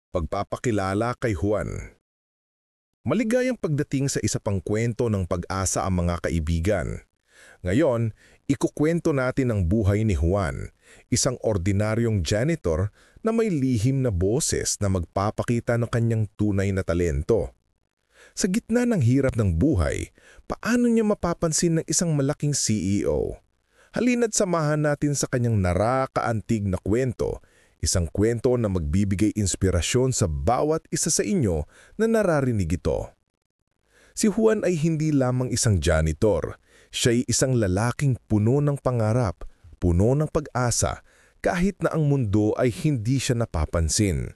Pagpapakilala kay Juan. Maligayang pagdating sa isa pang kwento ng pag-asa ang mga kaibigan. Ngayon, ikukwento natin ang buhay ni Juan, isang ordinaryong janitor na may lihim na boses na magpapakita ng kanyang tunay na talento. Sa gitna ng hirap ng buhay, paano niya mapapansin ng isang malaking CEO? Halina't samahan natin sa kanyang narakaantig na kwento, isang kwento na magbibigay inspirasyon sa bawat isa sa inyo na nararinig ito. Si Juan ay hindi lamang isang janitor, siya ay isang lalaking puno ng pangarap, puno ng pag-asa, kahit na ang mundo ay hindi siya napapansin.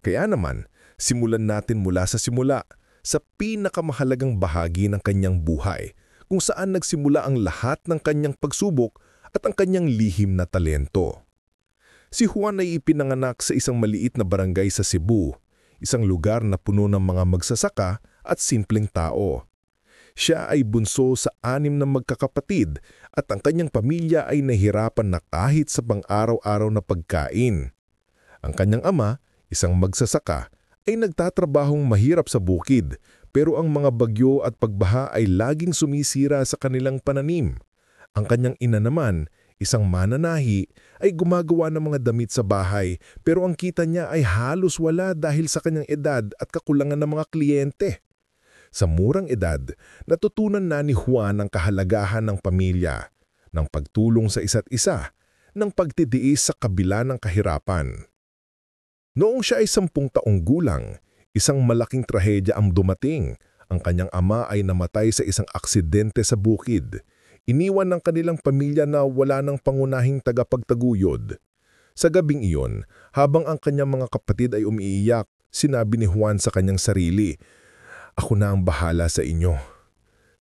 Kaya naman, simulan natin mula sa simula, sa pinakamahalagang bahagi ng kanyang buhay, kung saan nagsimula ang lahat ng kanyang pagsubok at ang kanyang lihim na talento. Si Juan ay ipinanganak sa isang maliit na barangay sa Cebu, isang lugar na puno ng mga magsasaka at simpleng tao. Siya ay bunso sa 6 na magkakapatid at ang kanyang pamilya ay nahirapan na kahit sa pang-araw-araw na pagkain. Ang kanyang ama, isang magsasaka, ay nagtatrabahong mahirap sa bukid, pero ang mga bagyo at pagbaha ay laging sumisira sa kanilang pananim. Ang kanyang ina naman, isang mananahi, ay gumagawa ng mga damit sa bahay, pero ang kita niya ay halos wala dahil sa kanyang edad at kakulangan ng mga kliyente. Sa murang edad, natutunan na ni Juan ang kahalagahan ng pamilya, ng pagtulong sa isa't isa, ng pagtitiis sa kabila ng kahirapan. Noong siya ay 10 taong gulang, isang malaking trahedya ang dumating. Ang kanyang ama ay namatay sa isang aksidente sa bukid. Iniwan ng kanilang pamilya na wala ng pangunahing tagapagtaguyod. Sa gabing iyon, habang ang kanyang mga kapatid ay umiiyak, sinabi ni Juan sa kanyang sarili, "Ako na ang bahala sa inyo."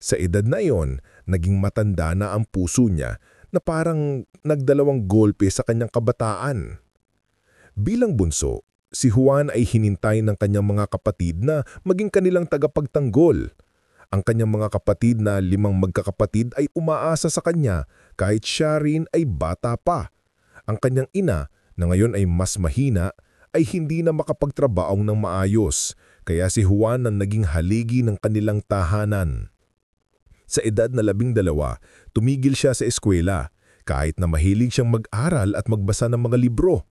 Sa edad na iyon, naging matanda na ang puso niya na parang nagdalawang golpe sa kanyang kabataan. Bilang bunso, si Juan ay hinintay ng kanyang mga kapatid na maging kanilang tagapagtanggol. Ang kanyang mga kapatid na 5 magkakapatid ay umaasa sa kanya kahit siya rin ay bata pa. Ang kanyang ina, na ngayon ay mas mahina, ay hindi na makapagtrabaho ng maayos, kaya si Juan ang naging haligi ng kanilang tahanan. Sa edad na 12, tumigil siya sa eskwela, kahit na mahilig siyang mag-aral at magbasa ng mga libro.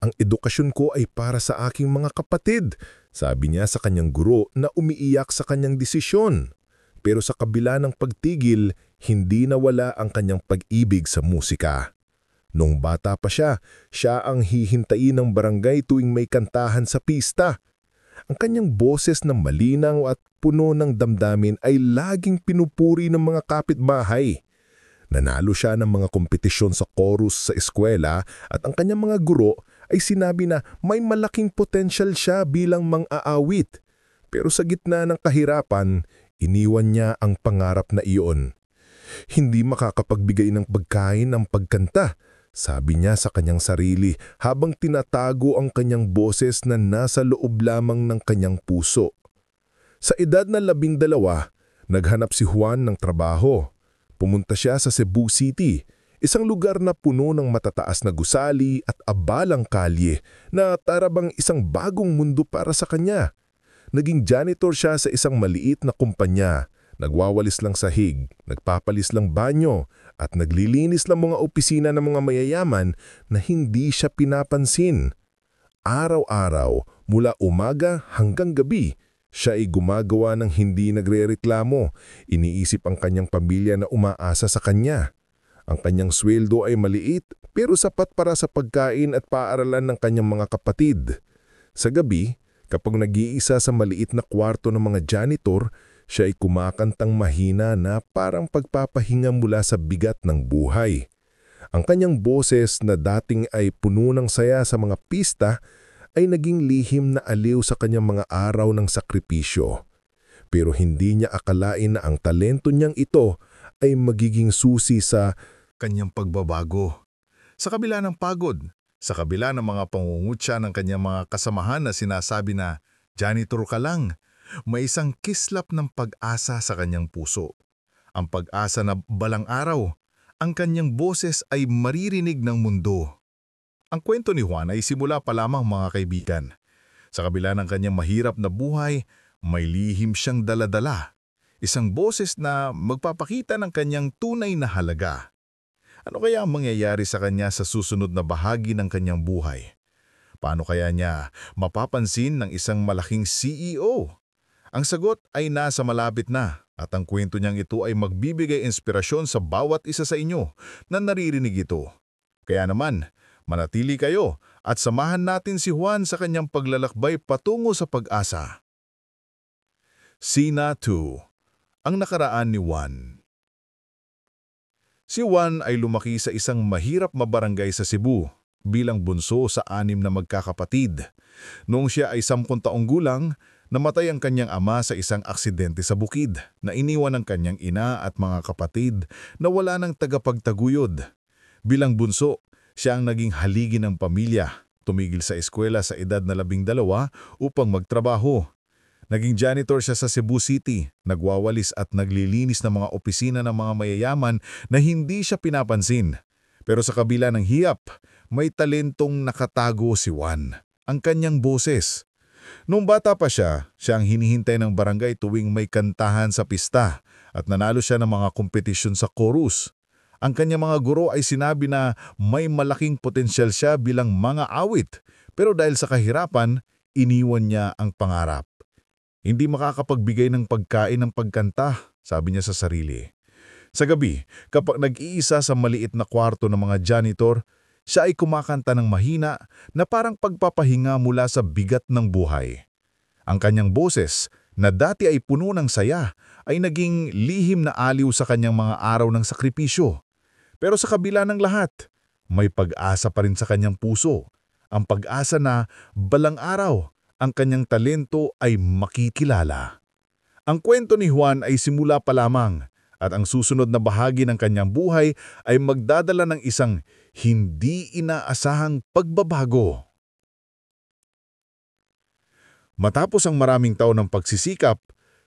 "Ang edukasyon ko ay para sa aking mga kapatid," sabi niya sa kanyang guro na umiiyak sa kanyang desisyon. Pero sa kabila ng pagtigil, hindi nawala ang kanyang pag-ibig sa musika. Nung bata pa siya, siya ang hihintayin ng barangay tuwing may kantahan sa pista. Ang kanyang boses na malinaw at puno ng damdamin ay laging pinupuri ng mga kapitbahay. Nanalo siya ng mga kompetisyon sa chorus sa eskwela at ang kanyang mga guro ay sinabi na may malaking potensyal siya bilang mang-aawit. Pero sa gitna ng kahirapan, iniwan niya ang pangarap na iyon. "Hindi makakapagbigay ng pagkain ang pagkanta," sabi niya sa kanyang sarili habang tinatago ang kanyang boses na nasa loob lamang ng kanyang puso. Sa edad na 12, naghanap si Juan ng trabaho. Pumunta siya sa Cebu City, isang lugar na puno ng matataas na gusali at abalang kalye na tarabang isang bagong mundo para sa kanya. Naging janitor siya sa isang maliit na kumpanya, nagwawalis lang sahig, nagpapalis lang banyo, at naglilinis lang mga opisina ng mga mayayaman na hindi siya pinapansin. Araw-araw, mula umaga hanggang gabi, siya ay gumagawa ng hindi nagrereklamo. Iniisip ang kanyang pamilya na umaasa sa kanya. Ang kanyang sweldo ay maliit pero sapat para sa pagkain at paaralan ng kanyang mga kapatid. Sa gabi, kapag nag-iisa sa maliit na kwarto ng mga janitor, siya ay kumakantang mahina na parang pagpapahinga mula sa bigat ng buhay. Ang kanyang boses na dating ay puno ng saya sa mga pista ay naging lihim na aliw sa kanyang mga araw ng sakripisyo. Pero hindi niya akalain na ang talento niyang ito ay magiging susi sa kanyang pagbabago. Sa kabila ng pagod, sa kabila ng mga pangungutya ng kanyang mga kasamahan na sinasabi na, "Janitor ka lang," may isang kislap ng pag-asa sa kanyang puso. Ang pag-asa na balang araw, ang kanyang boses ay maririnig ng mundo. Ang kwento ni Juan ay simula pa lamang, mga kaibigan. Sa kabila ng kanyang mahirap na buhay, may lihim siyang daladala. Isang boses na magpapakita ng kanyang tunay na halaga. Ano kaya ang mangyayari sa kanya sa susunod na bahagi ng kanyang buhay? Paano kaya niya mapapansin ng isang malaking CEO? Ang sagot ay nasa malapit na at ang kwento niyang ito ay magbibigay inspirasyon sa bawat isa sa inyo na naririnig ito. Kaya naman, manatili kayo at samahan natin si Juan sa kanyang paglalakbay patungo sa pag-asa. Scene 2. Ang nakaraan ni Juan. Si Juan ay lumaki sa isang mahirap mabarangay sa Cebu bilang bunso sa 6 na magkakapatid. Noong siya ay 10 taong gulang, namatay ang kanyang ama sa isang aksidente sa bukid na iniwan ng kanyang ina at mga kapatid na wala ng tagapagtaguyod. Bilang bunso, siya ang naging haligi ng pamilya, tumigil sa eskwela sa edad na 12 upang magtrabaho. Naging janitor siya sa Cebu City, nagwawalis at naglilinis ng mga opisina ng mga mayayaman na hindi siya pinapansin. Pero sa kabila ng hiyap, may talentong nakatago si Juan, ang kanyang boses. Nung bata pa siya ang hinihintay ng barangay tuwing may kantahan sa pista at nanalo siya ng mga kompetisyon sa chorus. Ang kanyang mga guro ay sinabi na may malaking potensyal siya bilang mga awit, pero dahil sa kahirapan, iniwan niya ang pangarap. Hindi makakapagbigay ng pagkain ng pagkanta, sabi niya sa sarili. Sa gabi, kapag nag-iisa sa maliit na kwarto ng mga janitor, siya ay kumakanta ng mahina na parang pagpapahinga mula sa bigat ng buhay. Ang kanyang boses, na dati ay puno ng saya, ay naging lihim na aliw sa kanyang mga araw ng sakripisyo. Pero sa kabila ng lahat, may pag-asa pa rin sa kanyang puso. Ang pag-asa na balang araw, ang kanyang talento ay makikilala. Ang kwento ni Juan ay simula pa lamang at ang susunod na bahagi ng kanyang buhay ay magdadala ng isang hindi inaasahang pagbabago. Matapos ang maraming taon ng pagsisikap,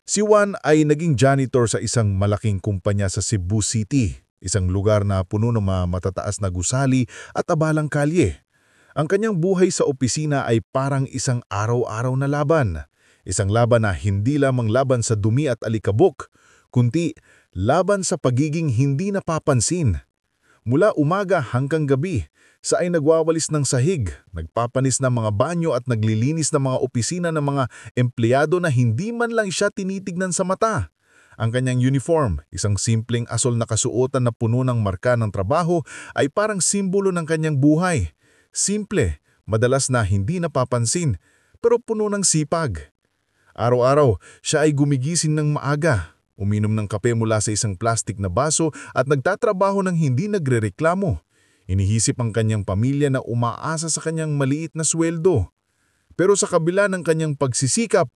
si Juan ay naging janitor sa isang malaking kumpanya sa Cebu City, isang lugar na puno ng mga matataas na gusali at abalang kalye. Ang kanyang buhay sa opisina ay parang isang araw-araw na laban. Isang laban na hindi lamang laban sa dumi at alikabok, kundi laban sa pagiging hindi napapansin. Mula umaga hanggang gabi, siya ay nagwawalis ng sahig, nagpapanis ng mga banyo at naglilinis ng mga opisina ng mga empleyado na hindi man lang siya tinitignan sa mata. Ang kanyang uniform, isang simpleng asol na kasuotan na puno ng marka ng trabaho, ay parang simbolo ng kanyang buhay. Simple, madalas na hindi napapansin, pero puno ng sipag. Araw-araw, siya ay gumigising ng maaga, uminom ng kape mula sa isang plastik na baso at nagtatrabaho ng hindi nagrereklamo. Inihisip ang kanyang pamilya na umaasa sa kanyang maliit na sweldo. Pero sa kabila ng kanyang pagsisikap,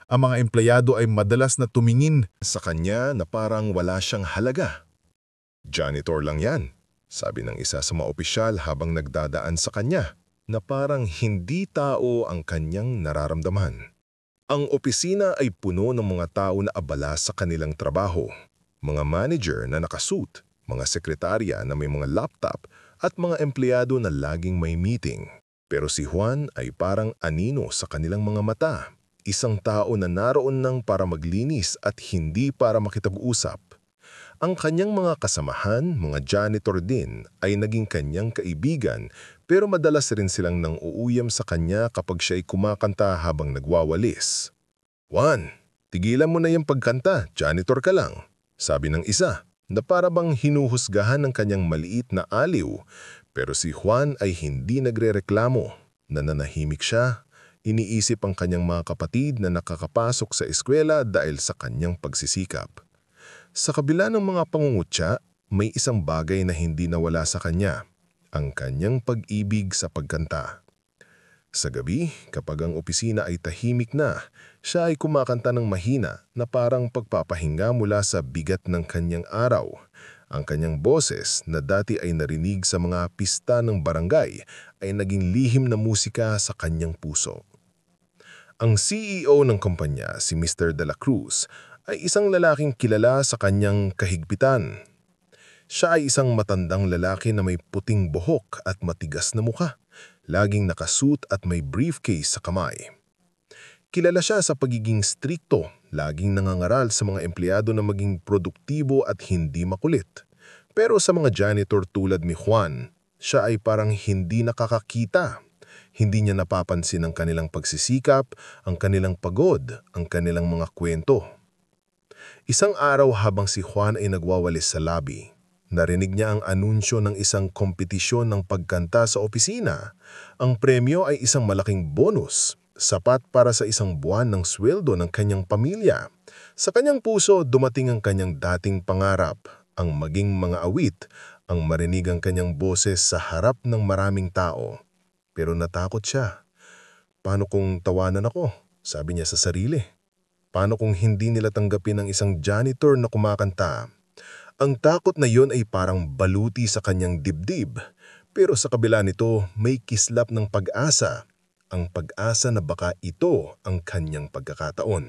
ang mga empleyado ay madalas na tumingin Sa kanya na parang wala siyang halaga. Janitor lang yan, sabi ng isa sa mga opisyal habang nagdadaan sa kanya, na parang hindi tao ang kanyang nararamdaman. Ang opisina ay puno ng mga tao na abala sa kanilang trabaho. Mga manager na nakasuit, mga sekretarya na may mga laptop at mga empleyado na laging may meeting. Pero si Juan ay parang anino sa kanilang mga mata. Isang tao na naroon lang para maglinis at hindi para makipag-usap. Ang kanyang mga kasamahan, mga janitor din, ay naging kanyang kaibigan pero madalas rin silang nang-uuyam sa kanya kapag siya ay kumakanta habang nagwawalis. Juan, tigilan mo na yung pagkanta, janitor ka lang, sabi ng isa, na para bang hinuhusgahan ng kanyang maliit na aliw. Pero si Juan ay hindi nagrereklamo, nananahimik siya. Iniisip ang kanyang mga kapatid na nakakapasok sa eskwela dahil sa kanyang pagsisikap. Sa kabila ng mga pangungutya, may isang bagay na hindi nawala sa kanya, ang kanyang pag-ibig sa pagkanta. Sa gabi, kapag ang opisina ay tahimik na, siya ay kumakanta ng mahina na parang pagpapahinga mula sa bigat ng kanyang araw. Ang kanyang boses na dati ay narinig sa mga pista ng barangay ay naging lihim na musika sa kanyang puso. Ang CEO ng kumpanya, si Mr. De La Cruz, ay isang lalaking kilala sa kanyang kahigpitan. Siya ay isang matandang lalaki na may puting buhok at matigas na mukha, laging nakasuit at may briefcase sa kamay. Kilala siya sa pagiging strikto, laging nangangaral sa mga empleyado na maging produktibo at hindi makulit. Pero sa mga janitor tulad ni Juan, siya ay parang hindi nakakakita. Hindi niya napapansin ang kanilang pagsisikap, ang kanilang pagod, ang kanilang mga kwento. Isang araw habang si Juan ay nagwawalis sa lobby, narinig niya ang anunsyo ng isang kompetisyon ng pagkanta sa opisina. Ang premyo ay isang malaking bonus, sapat para sa isang buwan ng sweldo ng kanyang pamilya. Sa kanyang puso, dumating ang kanyang dating pangarap, ang maging mga awit, ang marinig ang kanyang boses sa harap ng maraming tao. Pero natakot siya. Paano kung tawanan ako? Sabi niya sa sarili. Paano kung hindi nila tanggapin ang isang janitor na kumakanta? Ang takot na yon ay parang baluti sa kanyang dibdib. Pero sa kabila nito, may kislap ng pag-asa. Ang pag-asa na baka ito ang kanyang pagkakataon.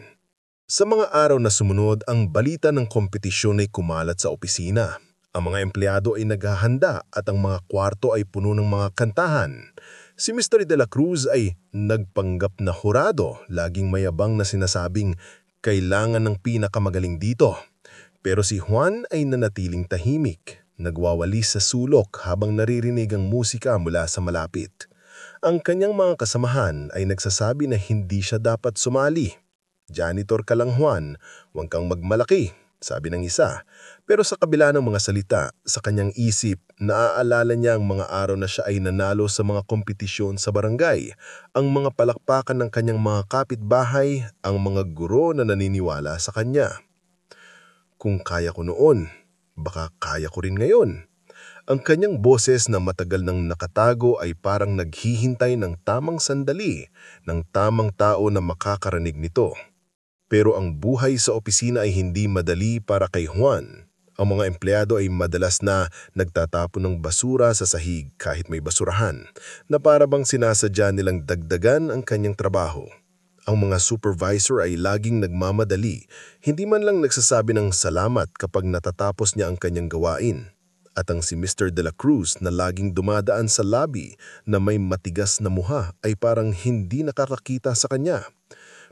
Sa mga araw na sumunod, ang balita ng kompetisyon ay kumalat sa opisina. Ang mga empleyado ay naghahanda at ang mga kwarto ay puno ng mga kantahan. Si Mr. De La Cruz ay nagpanggap na hurado, laging mayabang na sinasabing kailangan ng pinakamagaling dito. Pero si Juan ay nanatiling tahimik, nagwawalis sa sulok habang naririnig ang musika mula sa malapit. Ang kanyang mga kasamahan ay nagsasabi na hindi siya dapat sumali. Janitor ka lang, Juan, huwag kang magmalaki, sabi ng isa. Pero sa kabila ng mga salita, sa kanyang isip, naaalala niya ang mga araw na siya ay nanalo sa mga kompetisyon sa barangay, ang mga palakpakan ng kanyang mga kapitbahay, ang mga guro na naniniwala sa kanya. Kung kaya ko noon, baka kaya ko rin ngayon. Ang kanyang boses na matagal nang nakatago ay parang naghihintay ng tamang sandali, ng tamang tao na makakarinig nito. Pero ang buhay sa opisina ay hindi madali para kay Juan. Ang mga empleyado ay madalas na nagtatapon ng basura sa sahig kahit may basurahan, na para bang sinasadya nilang dagdagan ang kanyang trabaho. Ang mga supervisor ay laging nagmamadali, hindi man lang nagsasabi ng salamat kapag natatapos niya ang kanyang gawain. At ang si Mr. De La Cruz na laging dumadaan sa lobby na may matigas na muha ay parang hindi nakakakita sa kanya.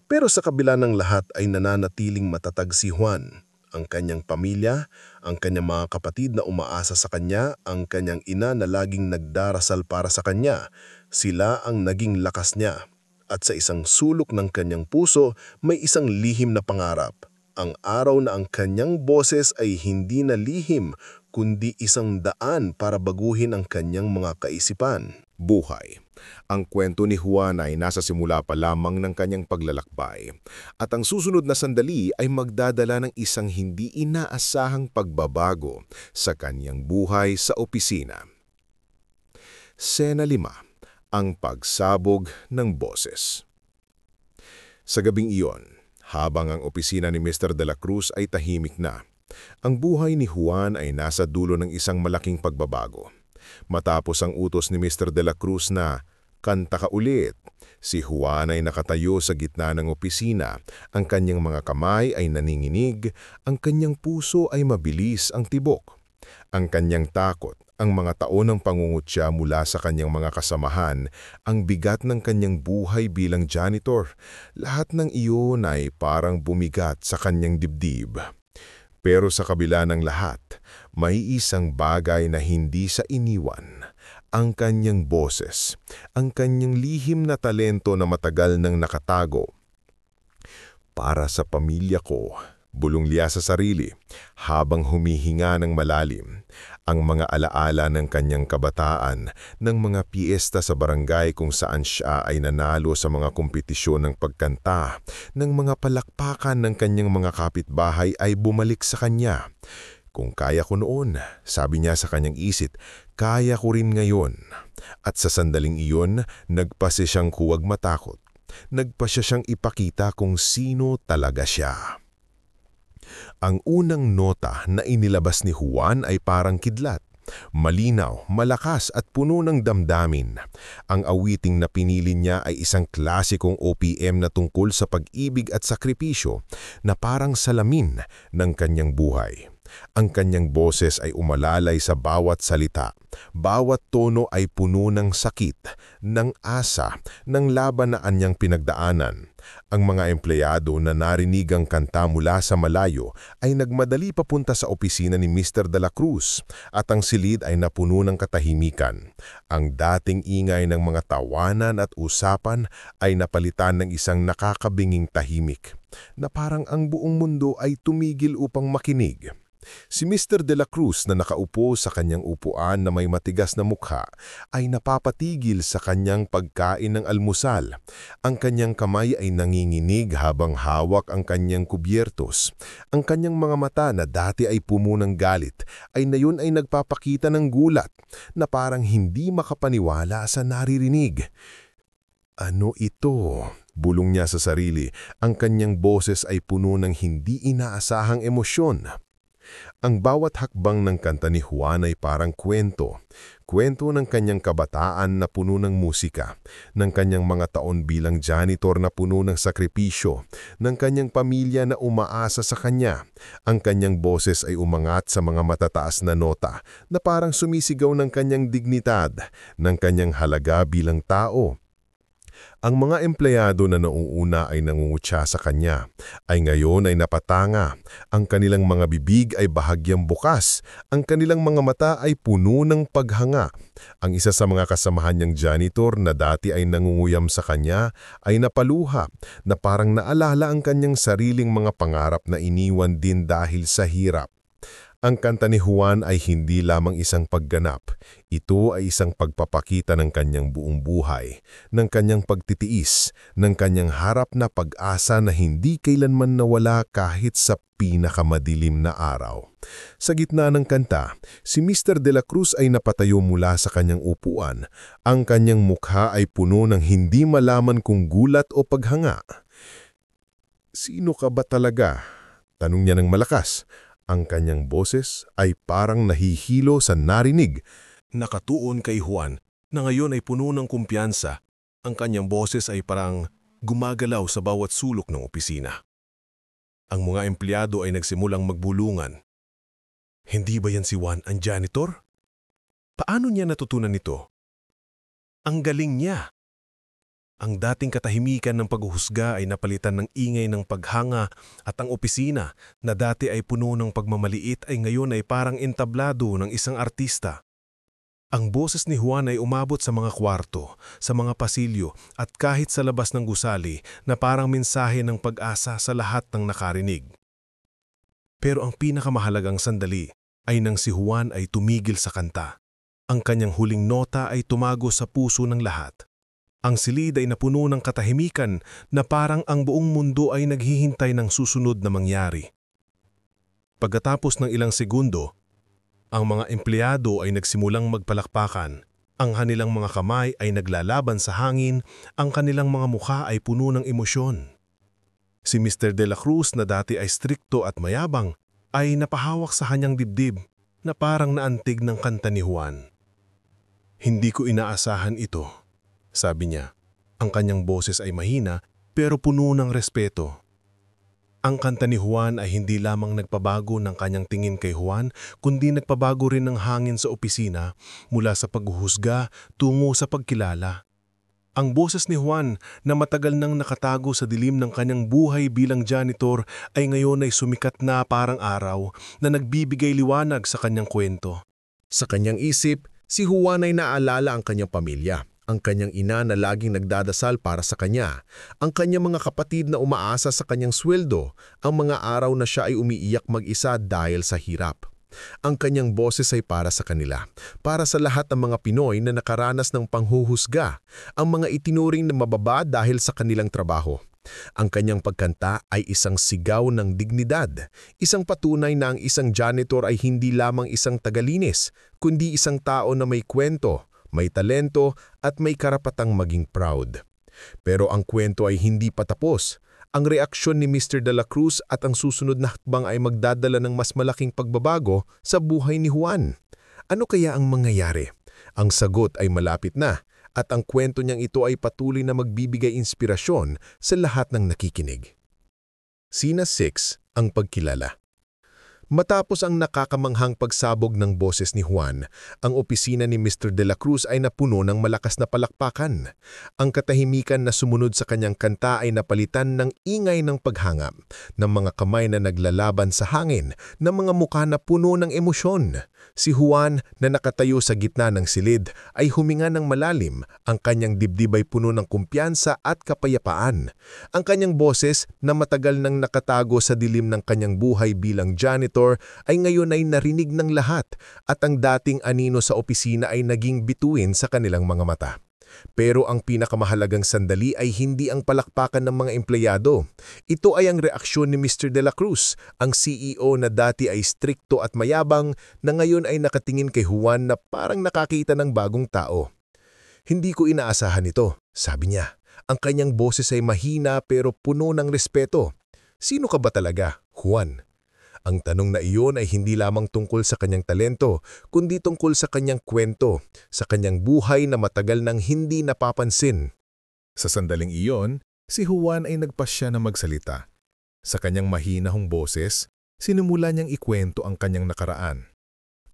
Pero sa kabila ng lahat ay nananatiling matatag si Juan. Ang kanyang pamilya, ang kanyang mga kapatid na umaasa sa kanya, ang kanyang ina na laging nagdarasal para sa kanya, sila ang naging lakas niya. At sa isang sulok ng kanyang puso, may isang lihim na pangarap. Ang araw na ang kanyang boses ay hindi na lihim, kundi isang daan para baguhin ang kanyang mga kaisipan. Buhay. Ang kwento ni Juan ay nasa simula pa lamang ng kanyang paglalakbay at ang susunod na sandali ay magdadala ng isang hindi inaasahang pagbabago sa kanyang buhay sa opisina. Sena 5. Ang pagsabog ng boses. Sa gabing iyon, habang ang opisina ni Mr. De La Cruz ay tahimik na, ang buhay ni Juan ay nasa dulo ng isang malaking pagbabago. Matapos ang utos ni Mr. De La Cruz na, "Kanta ka ulit," si Juan ay nakatayo sa gitna ng opisina, ang kanyang mga kamay ay naninginig, ang kanyang puso ay mabilis ang tibok. Ang kanyang takot, ang mga taon ng pangungutya mula sa kanyang mga kasamahan, ang bigat ng kanyang buhay bilang janitor, lahat ng iyon ay parang bumigat sa kanyang dibdib. Pero sa kabila ng lahat, may isang bagay na hindi sa iniwan. Ang kanyang boses, ang kanyang lihim na talento na matagal nang nakatago. "Para sa pamilya ko," bulong niya sa sarili, habang humihinga ng malalim. Ang mga alaala ng kanyang kabataan, ng mga piyesta sa barangay kung saan siya ay nanalo sa mga kompetisyon ng pagkanta, ng mga palakpakan ng kanyang mga kapitbahay ay bumalik sa kanya. "Kung kaya ko noon," sabi niya sa kanyang isip, "kaya ko rin ngayon." At sa sandaling iyon, nagpasya siyang huwag matakot. Nagpasya siyang ipakita kung sino talaga siya. Ang unang nota na inilabas ni Juan ay parang kidlat. Malinaw, malakas at puno ng damdamin. Ang awiting na pinili niya ay isang klasikong OPM na tungkol sa pag-ibig at sakripisyo na parang salamin ng kanyang buhay. Ang kanyang boses ay umalalay sa bawat salita. Bawat tono ay puno ng sakit, ng asa, ng laban na anyang pinagdaanan. Ang mga empleyado na narinig ang kanta mula sa malayo ay nagmadali papunta sa opisina ni Mr. De La Cruz at ang silid ay napuno ng katahimikan. Ang dating ingay ng mga tawanan at usapan ay napalitan ng isang nakakabinging tahimik na parang ang buong mundo ay tumigil upang makinig. Si Mr. De La Cruz na nakaupo sa kanyang upuan na may matigas na mukha ay napapatigil sa kanyang pagkain ng almusal. Ang kanyang kamay ay nanginginig habang hawak ang kanyang kubyertos. Ang kanyang mga mata na dati ay puno ng galit ay ngayon ay nagpapakita ng gulat na parang hindi makapaniwala sa naririnig. Ano ito? Bulong niya sa sarili. Ang kanyang boses ay puno ng hindi inaasahang emosyon. Ang bawat hakbang ng kanta ni Juan ay parang kwento. Kwento ng kanyang kabataan na puno ng musika, ng kanyang mga taon bilang janitor na puno ng sakripisyo, ng kanyang pamilya na umaasa sa kanya. Ang kanyang boses ay umangat sa mga matataas na nota na parang sumisigaw ng kanyang dignidad, ng kanyang halaga bilang tao. Ang mga empleyado na nauuna ay nangungutya sa kanya, ay ngayon ay napatanga. Ang kanilang mga bibig ay bahagyang bukas, ang kanilang mga mata ay puno ng paghanga. Ang isa sa mga kasamahan niyang janitor na dati ay nangunguyam sa kanya ay napaluha, na parang naalala ang kanyang sariling mga pangarap na iniwan din dahil sa hirap. Ang kanta ni Juan ay hindi lamang isang pagganap. Ito ay isang pagpapakita ng kanyang buong buhay, ng kanyang pagtitiis, ng kanyang harap na pag-asa na hindi kailanman nawala kahit sa pinakamadilim na araw. Sa gitna ng kanta, si Mr. De La Cruz ay napatayo mula sa kanyang upuan. Ang kanyang mukha ay puno ng hindi malaman kung gulat o paghanga. "Sino ka ba talaga?" tanong niya ng malakas. Ang kanyang boses ay parang nahihilo sa narinig. Nakatuon kay Juan na ngayon ay puno ng kumpiyansa. Ang kanyang boses ay parang gumagalaw sa bawat sulok ng opisina. Ang mga empleyado ay nagsimulang magbulungan. Hindi ba yan si Juan ang janitor? Paano niya natutunan ito? Ang galing niya! Ang dating katahimikan ng paghuhusga ay napalitan ng ingay ng paghanga at ang opisina na dati ay puno ng pagmamaliit ay ngayon ay parang entablado ng isang artista. Ang boses ni Juan ay umabot sa mga kwarto, sa mga pasilyo at kahit sa labas ng gusali na parang mensahe ng pag-asa sa lahat ng nakarinig. Pero ang pinakamahalagang sandali ay nang si Juan ay tumigil sa kanta. Ang kanyang huling nota ay tumago sa puso ng lahat. Ang silid ay napuno ng katahimikan na parang ang buong mundo ay naghihintay ng susunod na mangyari. Pagkatapos ng ilang segundo, ang mga empleyado ay nagsimulang magpalakpakan. Ang kanilang mga kamay ay naglalaban sa hangin, ang kanilang mga mukha ay puno ng emosyon. Si Mr. De La Cruz na dati ay strikto at mayabang ay napahawak sa kanyang dibdib na parang naantig ng kanta ni Juan. "Hindi ko inaasahan ito," sabi niya. Ang kanyang boses ay mahina pero puno ng respeto. Ang kanta ni Juan ay hindi lamang nagpabago ng kanyang tingin kay Juan, kundi nagpabago rin ng hangin sa opisina mula sa paghuhusga tungo sa pagkilala. Ang boses ni Juan na matagal nang nakatago sa dilim ng kanyang buhay bilang janitor ay ngayon ay sumikat na parang araw na nagbibigay liwanag sa kanyang kwento. Sa kanyang isip, si Juan ay naalala ang kanyang pamilya. Ang kanyang ina na laging nagdadasal para sa kanya, ang kanyang mga kapatid na umaasa sa kanyang sweldo, ang mga araw na siya ay umiiyak mag-isa dahil sa hirap. Ang kanyang boses ay para sa kanila, para sa lahat ng mga Pinoy na nakaranas ng panghuhusga, ang mga itinuring na mababa dahil sa kanilang trabaho. Ang kanyang pagkanta ay isang sigaw ng dignidad, isang patunay na ang isang janitor ay hindi lamang isang tagalinis, kundi isang tao na may kwento, may talento at may karapatang maging proud. Pero ang kwento ay hindi pa tapos. Ang reaksyon ni Mr. De La Cruz at ang susunod na hakbang ay magdadala ng mas malaking pagbabago sa buhay ni Juan. Ano kaya ang mangyayari? Ang sagot ay malapit na at ang kwento niyang ito ay patuloy na magbibigay inspirasyon sa lahat ng nakikinig. Scene 6, ang pagkilala. Matapos ang nakakamanghang pagsabog ng boses ni Juan, ang opisina ni Mr. De la Cruz ay napuno ng malakas na palakpakan. Ang katahimikan na sumunod sa kanyang kanta ay napalitan ng ingay ng paghangap, ng mga kamay na naglalaban sa hangin, ng mga mukha na puno ng emosyon. Si Juan na nakatayo sa gitna ng silid ay huminga ng malalim, ang kanyang dibdib ay puno ng kumpiyansa at kapayapaan. Ang kanyang boses na matagal nang nakatago sa dilim ng kanyang buhay bilang janitor ay ngayon ay narinig ng lahat at ang dating anino sa opisina ay naging bituin sa kanilang mga mata. Pero ang pinakamahalagang sandali ay hindi ang palakpakan ng mga empleyado. Ito ay ang reaksyon ni Mr. De la Cruz, ang CEO na dati ay strikto at mayabang na ngayon ay nakatingin kay Juan na parang nakakita ng bagong tao. "Hindi ko inaasahan ito," sabi niya. Ang kanyang boses ay mahina pero puno ng respeto. "Sino ka ba talaga, Juan?" Ang tanong na iyon ay hindi lamang tungkol sa kanyang talento, kundi tungkol sa kanyang kwento, sa kanyang buhay na matagal nang hindi napapansin. Sa sandaling iyon, si Juan ay nagpasya na magsalita. Sa kanyang mahinahong boses, sinimula niyang ikwento ang kanyang nakaraan.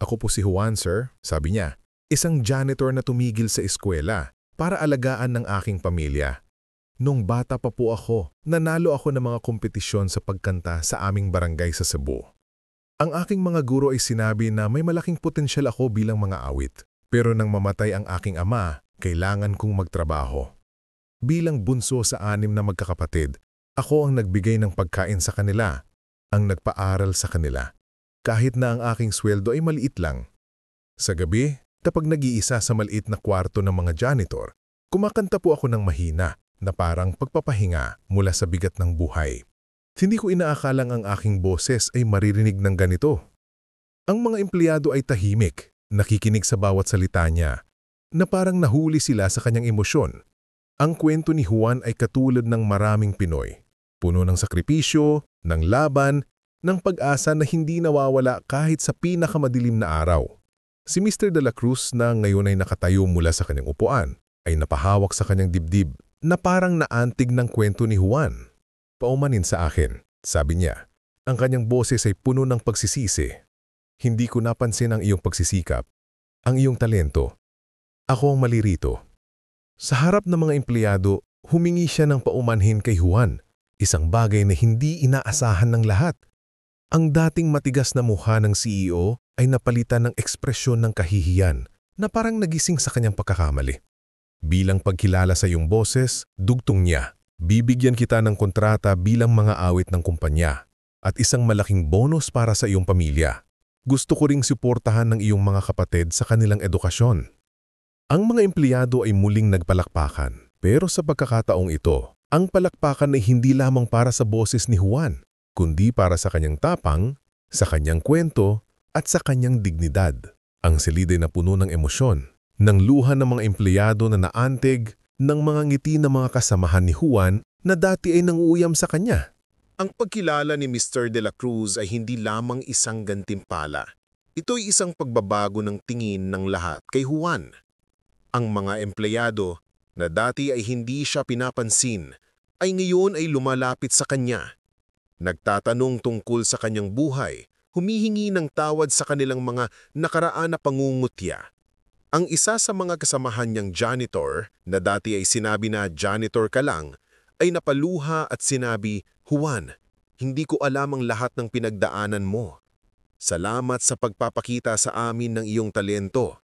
"Ako po si Juan, sir," sabi niya. "Isang janitor na tumigil sa eskwela para alagaan ng aking pamilya. Nung bata pa po ako, nanalo ako ng mga kompetisyon sa pagkanta sa aming barangay sa Cebu. Ang aking mga guro ay sinabi na may malaking potensyal ako bilang mga awit. Pero nang mamatay ang aking ama, kailangan kong magtrabaho. Bilang bunso sa 6 na magkakapatid, ako ang nagbigay ng pagkain sa kanila, ang nagpaaral sa kanila. Kahit na ang aking sweldo ay maliit lang. Sa gabi, kapag nag-iisa sa maliit na kwarto ng mga janitor, kumakanta po ako ng mahina, na parang pagpapahinga mula sa bigat ng buhay. Hindi ko inaakalang ang aking boses ay maririnig ng ganito. Ang mga empleyado ay tahimik, nakikinig sa bawat salita niya, na parang nahuli sila sa kanyang emosyon. Ang kwento ni Juan ay katulad ng maraming Pinoy, puno ng sakripisyo, ng laban, ng pag-asa na hindi nawawala kahit sa pinakamadilim na araw. Si Mr. De la Cruz na ngayon ay nakatayo mula sa kanyang upuan, ay napahawak sa kanyang dibdib, na parang naantig ng kwento ni Juan. "Paumanin sa akin," sabi niya. Ang kanyang boses ay puno ng pagsisisi. "Hindi ko napansin ang iyong pagsisikap, ang iyong talento. Ako ang mali rito." Sa harap ng mga empleyado, humingi siya ng paumanhin kay Juan, isang bagay na hindi inaasahan ng lahat. Ang dating matigas na mukha ng CEO ay napalitan ng ekspresyon ng kahihiyan na parang nagising sa kanyang pagkakamali. "Bilang pagkilala sa iyong boses, dugtong niya, bibigyan kita ng kontrata bilang mga awit ng kumpanya at isang malaking bonus para sa iyong pamilya. Gusto ko ring suportahan ng iyong mga kapatid sa kanilang edukasyon." Ang mga empleyado ay muling nagpalakpakan, pero sa pagkakataong ito, ang palakpakan ay hindi lamang para sa boses ni Juan, kundi para sa kanyang tapang, sa kanyang kwento, at sa kanyang dignidad. Ang silid ay napuno ng emosyon, ng luha ng mga empleyado na naantig, ng mga ngiti ng mga kasamahan ni Juan na dati ay nanguuyam sa kanya. Ang pagkilala ni Mr. De la Cruz ay hindi lamang isang gantimpala. Ito'y isang pagbabago ng tingin ng lahat kay Juan. Ang mga empleyado na dati ay hindi siya pinapansin ay ngayon ay lumalapit sa kanya. Nagtatanong tungkol sa kanyang buhay, humihingi ng tawad sa kanilang mga nakaraan na pangungutya. Ang isa sa mga kasamahan niyang janitor, na dati ay sinabi na janitor ka lang, ay napaluha at sinabi, "Juan, hindi ko alam ang lahat ng pinagdaanan mo. Salamat sa pagpapakita sa amin ng iyong talento."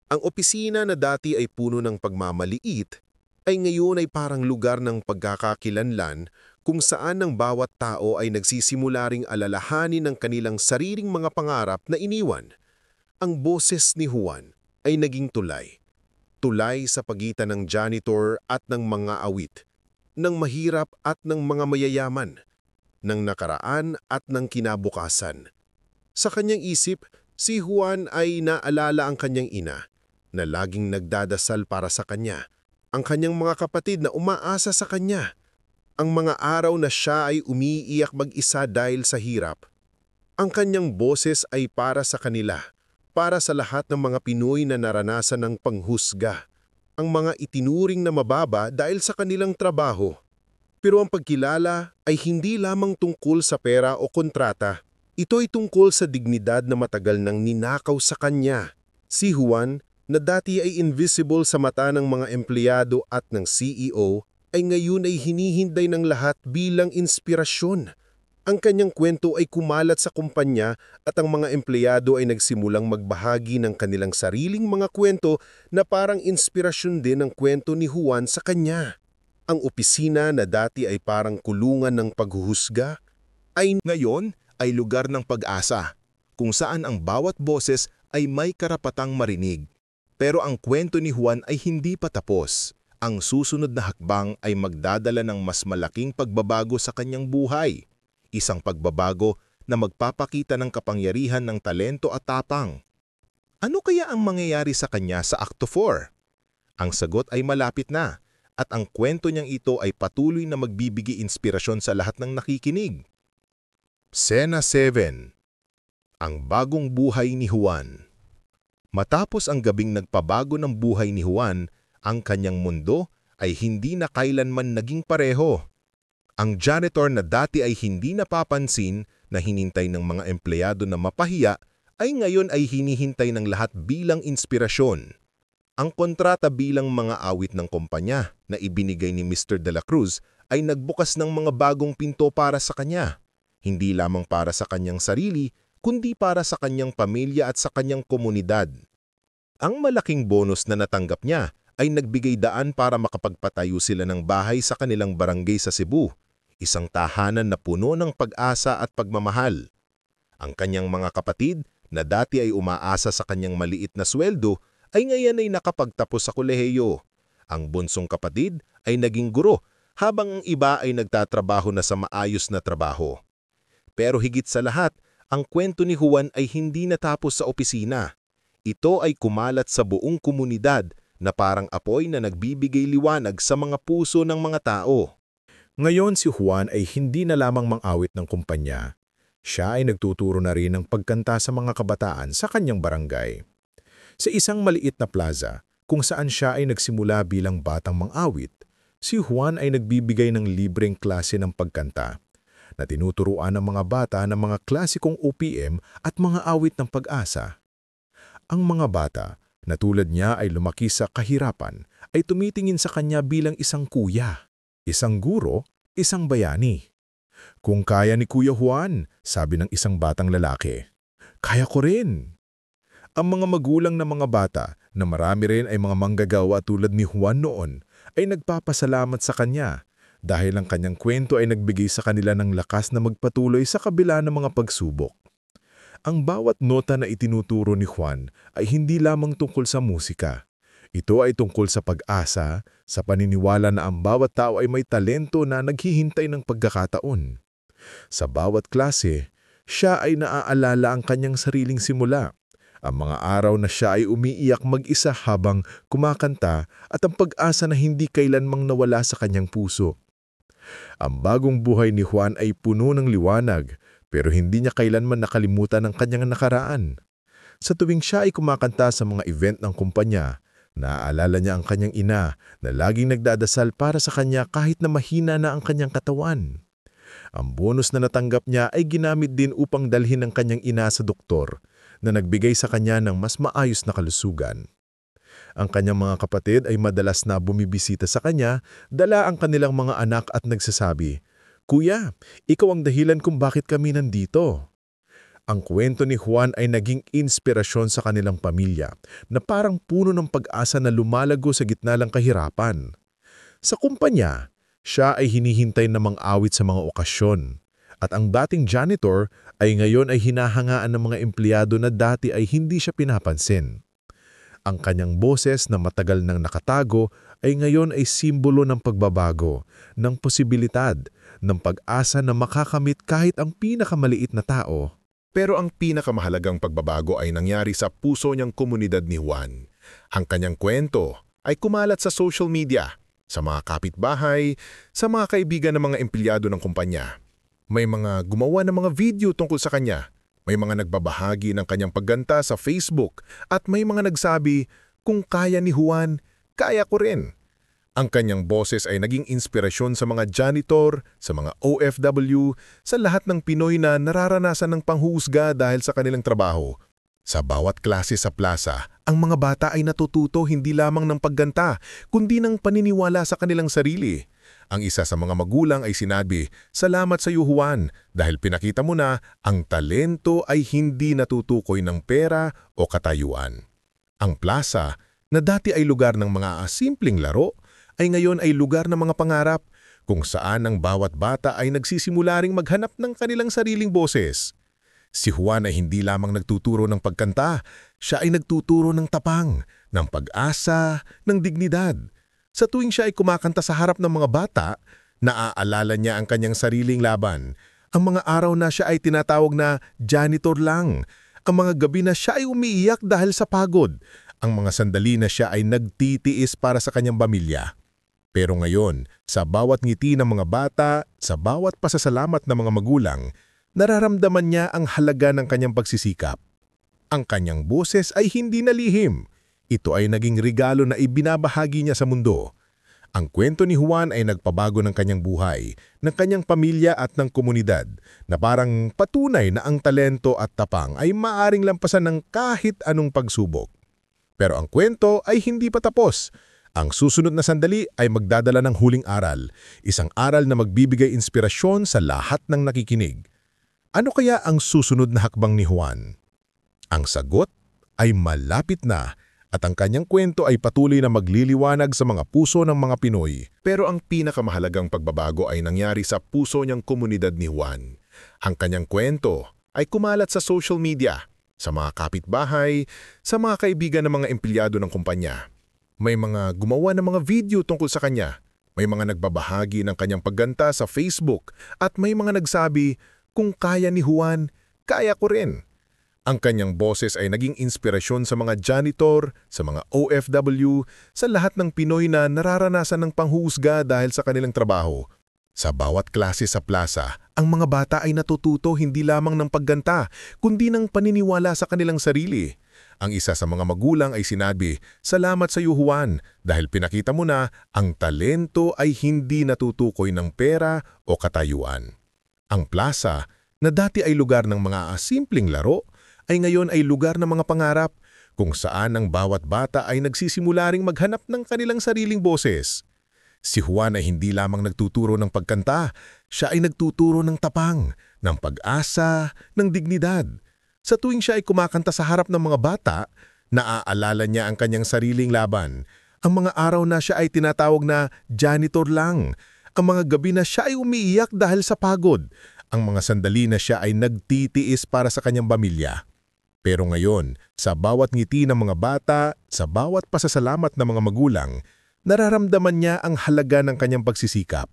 Ang opisina na dati ay puno ng pagmamaliit, ay ngayon ay parang lugar ng pagkakakilanlan kung saan ang bawat tao ay nagsisimula ring alalahanin ng kanilang sariling mga pangarap na iniwan. Ang boses ni Juan ay naging tulay. Tulay sa pagitan ng janitor at ng mga awit, ng mahirap at ng mga mayayaman, ng nakaraan at ng kinabukasan. Sa kanyang isip, si Juan ay naalala ang kanyang ina, na laging nagdadasal para sa kanya, ang kanyang mga kapatid na umaasa sa kanya, ang mga araw na siya ay umiiyak mag-isa dahil sa hirap. Ang kanyang boses ay para sa kanila, para sa lahat ng mga Pinoy na naranasan ng panghusga, ang mga itinuring na mababa dahil sa kanilang trabaho. Pero ang pagkilala ay hindi lamang tungkol sa pera o kontrata. Ito ay tungkol sa dignidad na matagal nang ninakaw sa kanya. Si Juan, na dati ay invisible sa mata ng mga empleyado at ng CEO, ay ngayon ay hinihinday ng lahat bilang inspirasyon. Ang kanyang kwento ay kumalat sa kumpanya at ang mga empleyado ay nagsimulang magbahagi ng kanilang sariling mga kwento na parang inspirasyon din ng kwento ni Juan sa kanya. Ang opisina na dati ay parang kulungan ng paghuhusga ay ngayon ay lugar ng pag-asa, kung saan ang bawat boses ay may karapatang marinig. Pero ang kwento ni Juan ay hindi pa tapos. Ang susunod na hakbang ay magdadala ng mas malaking pagbabago sa kanyang buhay. Isang pagbabago na magpapakita ng kapangyarihan ng talento at tapang. Ano kaya ang mangyayari sa kanya sa Akto 4? Ang sagot ay malapit na, at ang kwento niyang ito ay patuloy na magbibigay inspirasyon sa lahat ng nakikinig. Sena 7. Ang bagong buhay ni Juan. Matapos ang gabing nagpabago ng buhay ni Juan, ang kanyang mundo ay hindi na kailanman naging pareho. Ang janitor na dati ay hindi napapansin na hinintay ng mga empleyado na mapahiya ay ngayon ay hinihintay ng lahat bilang inspirasyon. Ang kontrata bilang mga awit ng kumpanya na ibinigay ni Mr. De La Cruz ay nagbukas ng mga bagong pinto para sa kanya. Hindi lamang para sa kanyang sarili, kundi para sa kanyang pamilya at sa kanyang komunidad. Ang malaking bonus na natanggap niya ay nagbigay daan para makapagpatayo sila ng bahay sa kanilang barangay sa Cebu, isang tahanan na puno ng pag-asa at pagmamahal. Ang kanyang mga kapatid na dati ay umaasa sa kanyang maliit na sweldo ay ngayon ay nakapagtapos sa kolehiyo. Ang bunsong kapatid ay naging guro habang ang iba ay nagtatrabaho na sa maayos na trabaho. Pero higit sa lahat, ang kwento ni Juan ay hindi natapos sa opisina. Ito ay kumalat sa buong komunidad na parang apoy na nagbibigay liwanag sa mga puso ng mga tao. Ngayon si Juan ay hindi na lamang mang-awit ng kumpanya. Siya ay nagtuturo na rin ng pagkanta sa mga kabataan sa kanyang barangay. Sa isang maliit na plaza, kung saan siya ay nagsimula bilang batang mang-awit, si Juan ay nagbibigay ng libreng klase ng pagkanta na tinuturuan ng mga bata ng mga klasikong OPM at mga awit ng pag-asa. Ang mga bata, na tulad niya ay lumaki sa kahirapan, ay tumitingin sa kanya bilang isang kuya, isang guro, isang bayani. Kung kaya ni Kuya Juan, sabi ng isang batang lalaki, kaya ko rin. Ang mga magulang ng mga bata, na marami rin ay mga manggagawa tulad ni Juan noon, ay nagpapasalamat sa kanya dahil ang kanyang kwento ay nagbigay sa kanila ng lakas na magpatuloy sa kabila ng mga pagsubok. Ang bawat nota na itinuturo ni Juan ay hindi lamang tungkol sa musika. Ito ay tungkol sa pag-asa, sa paniniwala na ang bawat tao ay may talento na naghihintay ng pagkakataon. Sa bawat klase, siya ay naaalala ang kanyang sariling simula. Ang mga araw na siya ay umiiyak mag-isa habang kumakanta at ang pag-asa na hindi kailanmang nawala sa kanyang puso. Ang bagong buhay ni Juan ay puno ng liwanag, pero hindi niya kailanman nakalimutan ang kanyang nakaraan. Sa tuwing siya ay kumakanta sa mga event ng kumpanya, naaalala niya ang kanyang ina na laging nagdadasal para sa kanya kahit na mahina na ang kanyang katawan. Ang bonus na natanggap niya ay ginamit din upang dalhin ang kanyang ina sa doktor na nagbigay sa kanya ng mas maayos na kalusugan. Ang kanyang mga kapatid ay madalas na bumibisita sa kanya, dala ang kanilang mga anak at nagsasabi, "Kuya, ikaw ang dahilan kung bakit kami nandito." Ang kwento ni Juan ay naging inspirasyon sa kanilang pamilya na parang puno ng pag-asa na lumalago sa gitna ng kahirapan. Sa kumpanya, siya ay hinihintay na mang-awit sa mga okasyon. At ang dating janitor ay ngayon ay hinahangaan ng mga empleyado na dati ay hindi siya pinapansin. Ang kanyang boses na matagal nang nakatago ay ngayon ay simbolo ng pagbabago, ng posibilidad, ng pag-asa na makakamit kahit ang pinakamaliit na tao. Pero ang pinakamahalagang pagbabago ay nangyari sa puso niyang komunidad ni Juan. Ang kanyang kwento ay kumalat sa social media, sa mga kapitbahay, sa mga kaibigan ng mga empleyado ng kumpanya. May mga gumawa ng mga video tungkol sa kanya. May mga nagbabahagi ng kanyang pagganta sa Facebook at may mga nagsabi, "Kung kaya ni Juan, kaya ko rin." Ang kanyang boses ay naging inspirasyon sa mga janitor, sa mga OFW, sa lahat ng Pinoy na nararanasan ng panghuhusga dahil sa kanilang trabaho. Sa bawat klase sa plaza, ang mga bata ay natututo hindi lamang ng pagganta, kundi ng paniniwala sa kanilang sarili. Ang isa sa mga magulang ay sinabi, "Salamat sa iyo, Juan, dahil pinakita mo na ang talento ay hindi natutukoy ng pera o katayuan." Ang plaza, na dati ay lugar ng mga simpleng laro, ay ngayon ay lugar ng mga pangarap, kung saan ang bawat bata ay nagsisimula ring maghanap ng kanilang sariling boses. Si Juan ay hindi lamang nagtuturo ng pagkanta, siya ay nagtuturo ng tapang, ng pag-asa, ng dignidad. Sa tuwing siya ay kumakanta sa harap ng mga bata, naaalala niya ang kanyang sariling laban. Ang mga araw na siya ay tinatawag na janitor lang. Ang mga gabi na siya ay umiiyak dahil sa pagod. Ang mga sandali na siya ay nagtitiis para sa kanyang pamilya. Pero ngayon, sa bawat ngiti ng mga bata, sa bawat pasasalamat ng mga magulang, nararamdaman niya ang halaga ng kanyang pagsisikap. Ang kanyang boses ay hindi nalihim. Ito ay naging regalo na ibinabahagi niya sa mundo. Ang kwento ni Juan ay nagpabago ng kanyang buhay, ng kanyang pamilya at ng komunidad, na parang patunay na ang talento at tapang ay maaring lampasan ng kahit anong pagsubok. Pero ang kwento ay hindi pa tapos. Ang susunod na sandali ay magdadala ng huling aral, isang aral na magbibigay inspirasyon sa lahat ng nakikinig. Ano kaya ang susunod na hakbang ni Juan? Ang sagot ay malapit na, at ang kanyang kwento ay patuloy na magliliwanag sa mga puso ng mga Pinoy. Pero ang pinakamahalagang pagbabago ay nangyari sa puso niyang komunidad ni Juan. Ang kanyang kwento ay kumalat sa social media, sa mga kapitbahay, sa mga kaibigan ng mga empleyado ng kumpanya. May mga gumawa ng mga video tungkol sa kanya. May mga nagbabahagi ng kanyang pagganta sa Facebook at may mga nagsabi, "Kung kaya ni Juan, kaya ko rin." Ang kanyang boses ay naging inspirasyon sa mga janitor, sa mga OFW, sa lahat ng Pinoy na nararanasan ng panghuhusga dahil sa kanilang trabaho. Sa bawat klase sa plaza, ang mga bata ay natututo hindi lamang ng pagganta, kundi ng paniniwala sa kanilang sarili. Ang isa sa mga magulang ay sinabi, "Salamat sa iyo, Juan, dahil pinakita mo na ang talento ay hindi natutukoy ng pera o katayuan." Ang plaza, na dati ay lugar ng mga simpleng laro, ay ngayon ay lugar ng mga pangarap, kung saan ang bawat bata ay nagsisimula ring maghanap ng kanilang sariling boses. Si Juan ay hindi lamang nagtuturo ng pagkanta, siya ay nagtuturo ng tapang, ng pag-asa, ng dignidad. Sa tuwing siya ay kumakanta sa harap ng mga bata, naaalala niya ang kanyang sariling laban. Ang mga araw na siya ay tinatawag na janitor lang. Ang mga gabi na siya ay umiiyak dahil sa pagod. Ang mga sandali na siya ay nagtitiis para sa kanyang pamilya. Pero ngayon, sa bawat ngiti ng mga bata, sa bawat pasasalamat ng mga magulang, nararamdaman niya ang halaga ng kanyang pagsisikap.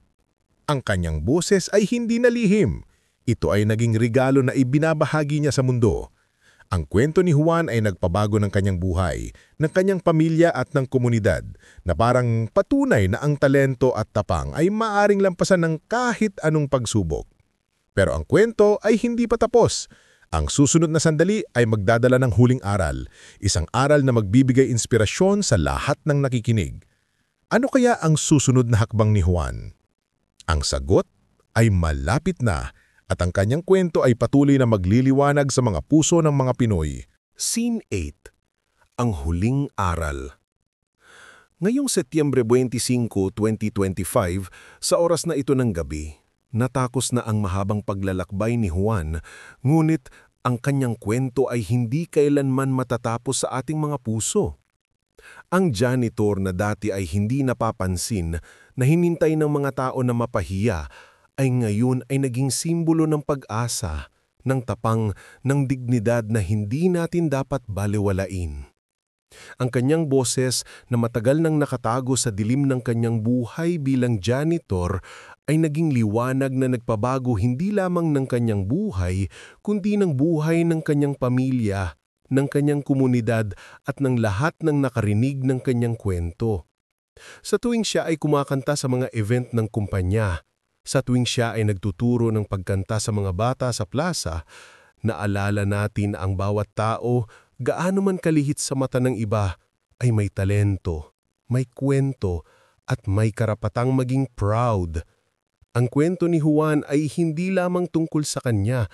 Ang kanyang boses ay hindi nalihim. Ito ay naging regalo na ibinabahagi niya sa mundo. Ang kwento ni Juan ay nagpabago ng kanyang buhay, ng kanyang pamilya at ng komunidad, na parang patunay na ang talento at tapang ay maaring lampasan ng kahit anong pagsubok. Pero ang kwento ay hindi pa tapos. Ang susunod na sandali ay magdadala ng huling aral, isang aral na magbibigay inspirasyon sa lahat ng nakikinig. Ano kaya ang susunod na hakbang ni Juan? Ang sagot ay malapit na, at ang kanyang kwento ay patuloy na magliliwanag sa mga puso ng mga Pinoy. Scene 8. Ang huling aral. Ngayong Setyembre 25, 2025, sa oras na ito ng gabi, natakos na ang mahabang paglalakbay ni Juan, ngunit ang kanyang kwento ay hindi kailanman matatapos sa ating mga puso. Ang janitor na dati ay hindi napapansin, na hinintay ng mga tao na mapahiya, ay ngayon ay naging simbolo ng pag-asa, ng tapang, ng dignidad na hindi natin dapat balewalain. Ang kanyang boses na matagal nang nakatago sa dilim ng kanyang buhay bilang janitor ay naging liwanag na nagpabago hindi lamang ng kanyang buhay, kundi ng buhay ng kanyang pamilya, ng kanyang komunidad at ng lahat ng nakarinig ng kanyang kwento. Sa tuwing siya ay kumakanta sa mga event ng kumpanya, sa tuwing siya ay nagtuturo ng pagkanta sa mga bata sa plaza, naalala natin ang bawat tao, gaano man kalihit sa mata ng iba, ay may talento, may kwento, at may karapatang maging proud. Ang kwento ni Juan ay hindi lamang tungkol sa kanya,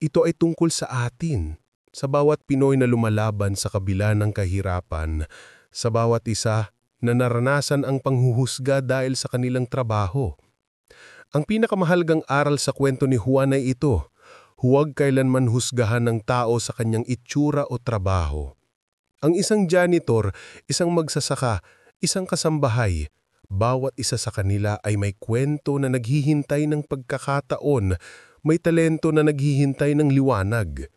ito ay tungkol sa atin. Sa bawat Pinoy na lumalaban sa kabila ng kahirapan, sa bawat isa na naranasan ang panghuhusga dahil sa kanilang trabaho. Ang pinakamahalagang aral sa kwento ni Juan ay ito: huwag kailanman husgahan ng tao sa kanyang itsura o trabaho. Ang isang janitor, isang magsasaka, isang kasambahay, bawat isa sa kanila ay may kwento na naghihintay ng pagkakataon, may talento na naghihintay ng liwanag.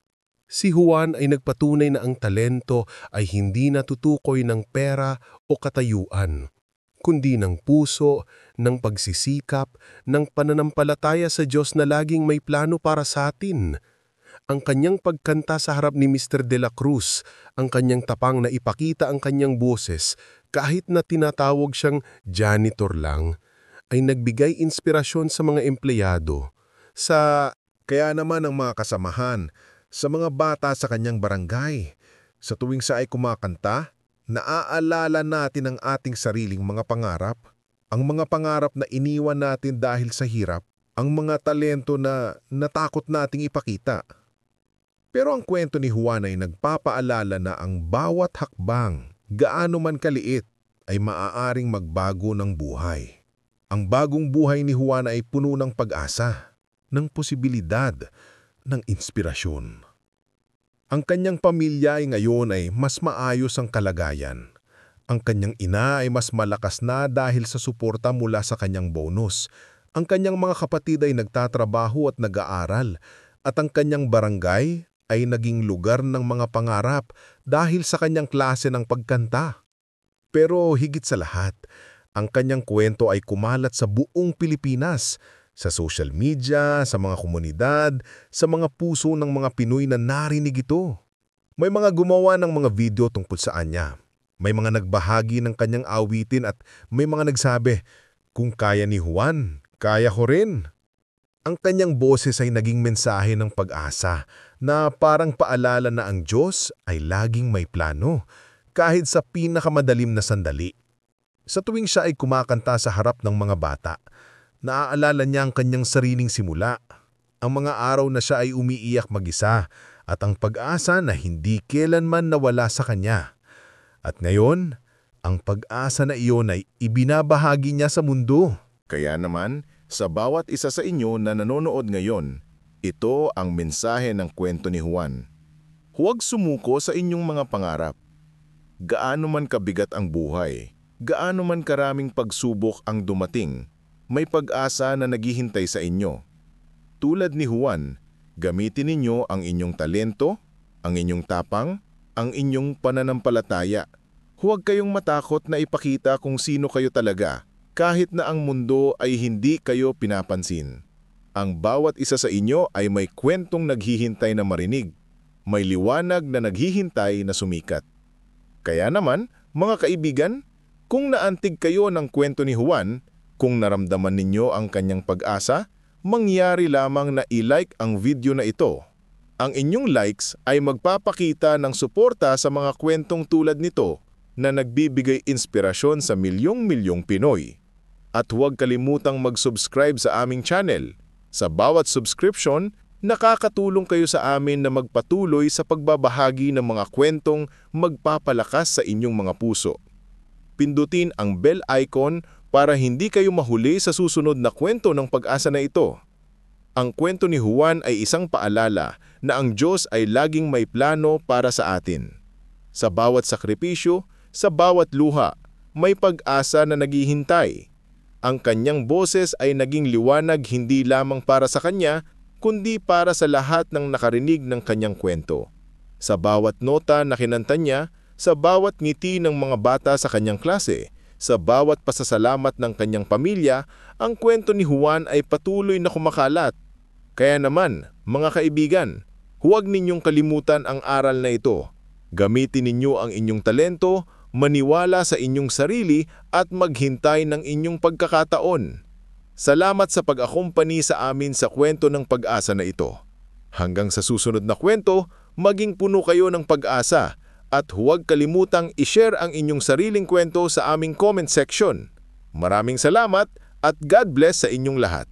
Si Juan ay nagpatunay na ang talento ay hindi natutukoy ng pera o katayuan, kundi ng puso, ng pagsisikap, ng pananampalataya sa Diyos na laging may plano para sa atin. Ang kanyang pagkanta sa harap ni Mr. De La Cruz, ang kanyang tapang na ipakita ang kanyang boses, kahit na tinatawag siyang janitor lang, ay nagbigay inspirasyon sa mga empleyado. Kaya naman ang mga kasamahan, sa mga bata sa kanyang barangay, sa tuwing siya ay kumakanta, naaalala natin ang ating sariling mga pangarap, ang mga pangarap na iniwan natin dahil sa hirap, ang mga talento na natakot nating ipakita. Pero ang kwento ni Juan ay nagpapaalala na ang bawat hakbang, gaano man kaliit, ay maaaring magbago ng buhay. Ang bagong buhay ni Juan ay puno ng pag-asa, ng posibilidad, ng inspirasyon. Ang kanyang pamilya ay ngayon ay mas maayos ang kalagayan. Ang kanyang ina ay mas malakas na dahil sa suporta mula sa kanyang bonus. Ang kanyang mga kapatid ay nagtatrabaho at nag-aaral. At ang kanyang barangay ay naging lugar ng mga pangarap dahil sa kanyang klase ng pagkanta. Pero higit sa lahat, ang kanyang kwento ay kumalat sa buong Pilipinas, sa social media, sa mga komunidad, sa mga puso ng mga Pinoy na narinig ito. May mga gumawa ng mga video tungkol sa kanya. May mga nagbahagi ng kanyang awitin at may mga nagsabi, "Kung kaya ni Juan, kaya ko rin." Ang kanyang boses ay naging mensahe ng pag-asa na parang paalala na ang Diyos ay laging may plano, kahit sa pinakamadalim na sandali. Sa tuwing siya ay kumakanta sa harap ng mga bata, naaalala niya ang kanyang sariling simula, ang mga araw na siya ay umiiyak mag-isa at ang pag-asa na hindi kailanman nawala sa kanya. At ngayon, ang pag-asa na iyon ay ibinabahagi niya sa mundo. Kaya naman, sa bawat isa sa inyo na nanonood ngayon, ito ang mensahe ng kwento ni Juan. Huwag sumuko sa inyong mga pangarap. Gaano man kabigat ang buhay, gaano man karaming pagsubok ang dumating, may pag-asa na naghihintay sa inyo. Tulad ni Juan, gamitin ninyo ang inyong talento, ang inyong tapang, ang inyong pananampalataya. Huwag kayong matakot na ipakita kung sino kayo talaga, kahit na ang mundo ay hindi kayo pinapansin. Ang bawat isa sa inyo ay may kwentong naghihintay na marinig, may liwanag na naghihintay na sumikat. Kaya naman, mga kaibigan, kung naantig kayo ng kwento ni Juan, kung naramdaman ninyo ang kanyang pag-asa, mangyari lamang na i-like ang video na ito. Ang inyong likes ay magpapakita ng suporta sa mga kwentong tulad nito na nagbibigay inspirasyon sa milyong-milyong Pinoy. At huwag kalimutang mag-subscribe sa aming channel. Sa bawat subscription, nakakatulong kayo sa amin na magpatuloy sa pagbabahagi ng mga kwentong magpapalakas sa inyong mga puso. Pindutin ang bell icon para hindi kayo mahuli sa susunod na kwento ng pag-asa na ito. Ang kwento ni Juan ay isang paalala na ang Diyos ay laging may plano para sa atin. Sa bawat sakripisyo, sa bawat luha, may pag-asa na naghihintay. Ang kanyang boses ay naging liwanag hindi lamang para sa kanya, kundi para sa lahat ng nakarinig ng kanyang kwento. Sa bawat nota na kinanta niya, sa bawat ngiti ng mga bata sa kanyang klase, sa bawat pasasalamat ng kanyang pamilya, ang kwento ni Juan ay patuloy na kumakalat. Kaya naman, mga kaibigan, huwag ninyong kalimutan ang aral na ito. Gamitin ninyo ang inyong talento, maniwala sa inyong sarili at maghintay ng inyong pagkakataon. Salamat sa pag-akumpani sa amin sa kwento ng pag-asa na ito. Hanggang sa susunod na kwento, maging puno kayo ng pag-asa at huwag kalimutang i-share ang inyong sariling kwento sa aming comment section. Maraming salamat at God bless sa inyong lahat.